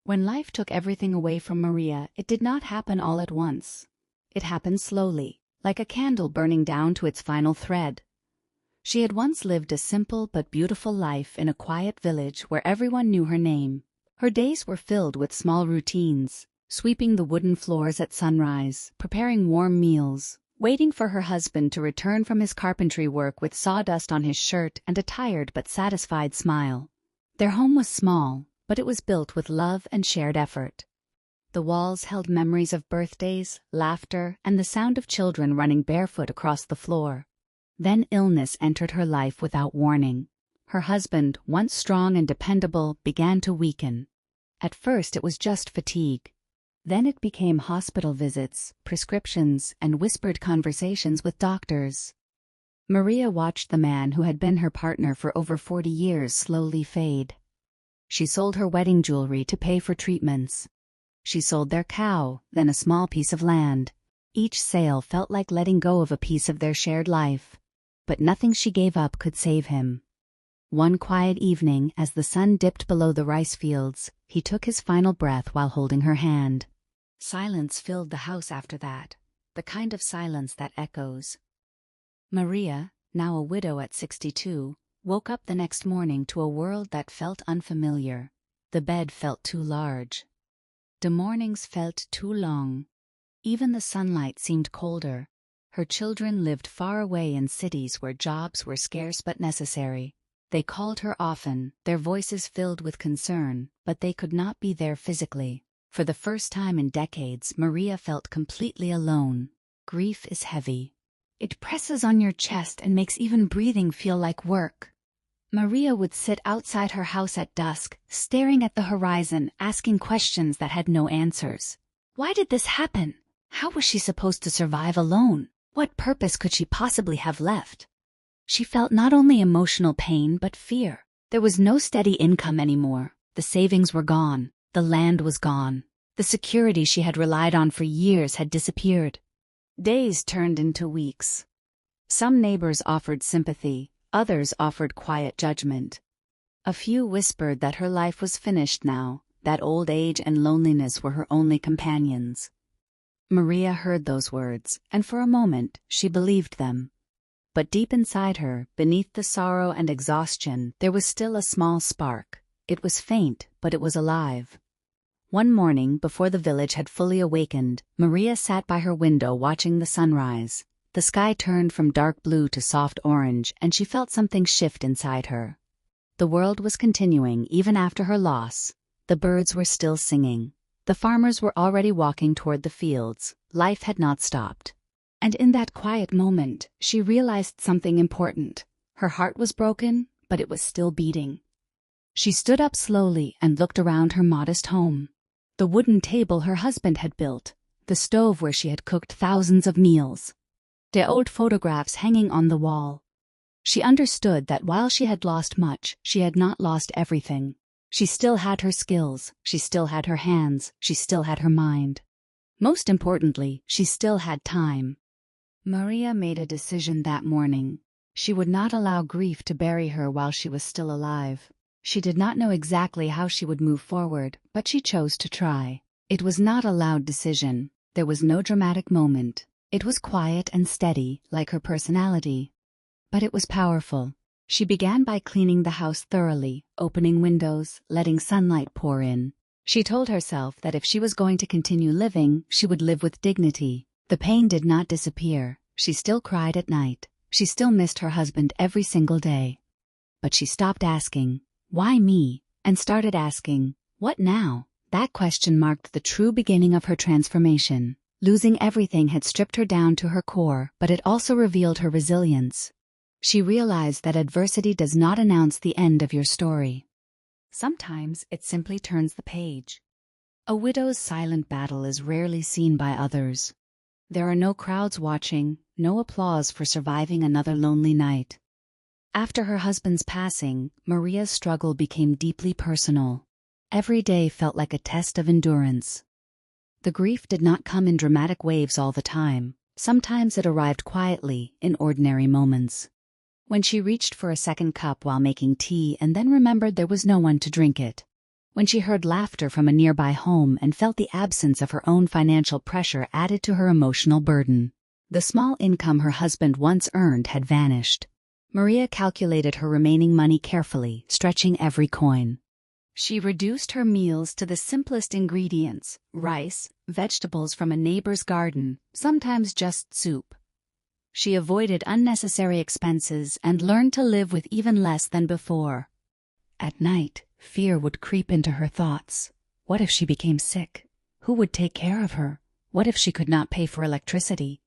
When life took everything away from Maria, it did not happen all at once. It happened slowly, like a candle burning down to its final thread. She had once lived a simple but beautiful life in a quiet village where everyone knew her name. Her days were filled with small routines, sweeping the wooden floors at sunrise, preparing warm meals, waiting for her husband to return from his carpentry work with sawdust on his shirt and a tired but satisfied smile. Their home was small, but it was built with love and shared effort. The walls held memories of birthdays, laughter, and the sound of children running barefoot across the floor. Then illness entered her life without warning. Her husband, once strong and dependable, began to weaken. At first it was just fatigue. Then it became hospital visits, prescriptions, and whispered conversations with doctors. Maria watched the man who had been her partner for over 40 years slowly fade. She sold her wedding jewelry to pay for treatments. She sold their cow, then a small piece of land. Each sale felt like letting go of a piece of their shared life. But nothing she gave up could save him. One quiet evening, as the sun dipped below the rice fields, he took his final breath while holding her hand. Silence filled the house after that, the kind of silence that echoes. Maria, now a widow at 62, woke up the next morning to a world that felt unfamiliar. The bed felt too large. The mornings felt too long. Even the sunlight seemed colder. Her children lived far away in cities where jobs were scarce but necessary. They called her often, their voices filled with concern, but they could not be there physically. For the first time in decades, Maria felt completely alone. Grief is heavy. It presses on your chest and makes even breathing feel like work. Maria would sit outside her house at dusk, staring at the horizon, asking questions that had no answers. Why did this happen? How was she supposed to survive alone? What purpose could she possibly have left? She felt not only emotional pain but fear. There was no steady income anymore. The savings were gone. The land was gone. The security she had relied on for years had disappeared. Days turned into weeks. Some neighbors offered sympathy, others offered quiet judgment. A few whispered that her life was finished now, that old age and loneliness were her only companions. Maria heard those words, and for a moment she believed them. But deep inside her, beneath the sorrow and exhaustion, there was still a small spark. It was faint, but it was alive. One morning, before the village had fully awakened, Maria sat by her window watching the sunrise. The sky turned from dark blue to soft orange, and she felt something shift inside her. The world was continuing even after her loss. The birds were still singing. The farmers were already walking toward the fields. Life had not stopped. And in that quiet moment, she realized something important. Her heart was broken, but it was still beating. She stood up slowly and looked around her modest home. The wooden table her husband had built, the stove where she had cooked thousands of meals, the old photographs hanging on the wall. She understood that while she had lost much, she had not lost everything. She still had her skills, she still had her hands, she still had her mind. Most importantly, she still had time. Maria made a decision that morning. She would not allow grief to bury her while she was still alive. She did not know exactly how she would move forward, but she chose to try. It was not a loud decision. There was no dramatic moment. It was quiet and steady, like her personality. But it was powerful. She began by cleaning the house thoroughly, opening windows, letting sunlight pour in. She told herself that if she was going to continue living, she would live with dignity. The pain did not disappear. She still cried at night. She still missed her husband every single day. But she stopped asking, "Why me?" and started asking, "What now?" That question marked the true beginning of her transformation. Losing everything had stripped her down to her core, but it also revealed her resilience. She realized that adversity does not announce the end of your story. Sometimes it simply turns the page. A widow's silent battle is rarely seen by others. There are no crowds watching, no applause for surviving another lonely night. After her husband's passing, Maria's struggle became deeply personal. Every day felt like a test of endurance. The grief did not come in dramatic waves all the time. Sometimes it arrived quietly, in ordinary moments. When she reached for a second cup while making tea and then remembered there was no one to drink it. When she heard laughter from a nearby home and felt the absence of her own financial pressure added to her emotional burden. The small income her husband once earned had vanished. Maria calculated her remaining money carefully, stretching every coin. She reduced her meals to the simplest ingredients: rice, vegetables from a neighbor's garden, sometimes just soup. She avoided unnecessary expenses and learned to live with even less than before. At night, fear would creep into her thoughts. What if she became sick? Who would take care of her? What if she could not pay for electricity?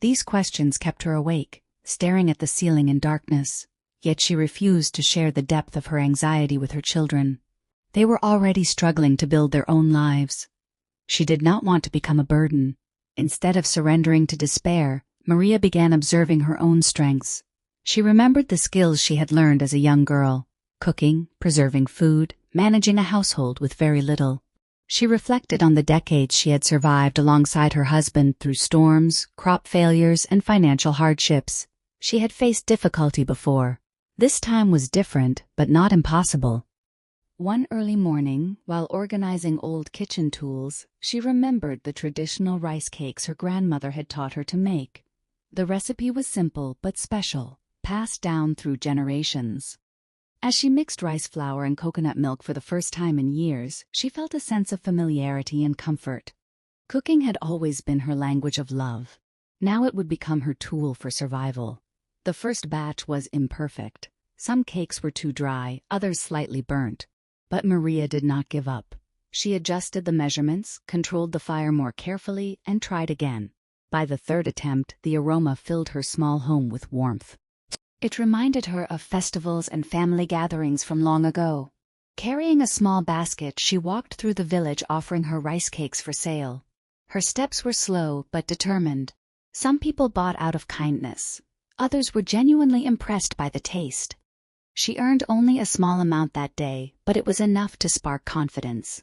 These questions kept her awake, staring at the ceiling in darkness. Yet she refused to share the depth of her anxiety with her children. They were already struggling to build their own lives. She did not want to become a burden. Instead of surrendering to despair, Maria began observing her own strengths. She remembered the skills she had learned as a young girl: cooking, preserving food, managing a household with very little. She reflected on the decades she had survived alongside her husband through storms, crop failures, and financial hardships. She had faced difficulty before. This time was different, but not impossible. One early morning, while organizing old kitchen tools, she remembered the traditional rice cakes her grandmother had taught her to make. The recipe was simple but special, passed down through generations. As she mixed rice flour and coconut milk for the first time in years, she felt a sense of familiarity and comfort. Cooking had always been her language of love. Now it would become her tool for survival. The first batch was imperfect. Some cakes were too dry, others slightly burnt. But Maria did not give up. She adjusted the measurements, controlled the fire more carefully, and tried again. By the third attempt, the aroma filled her small home with warmth. It reminded her of festivals and family gatherings from long ago. Carrying a small basket, she walked through the village offering her rice cakes for sale. Her steps were slow but determined. Some people bought out of kindness. Others were genuinely impressed by the taste. She earned only a small amount that day, but it was enough to spark confidence.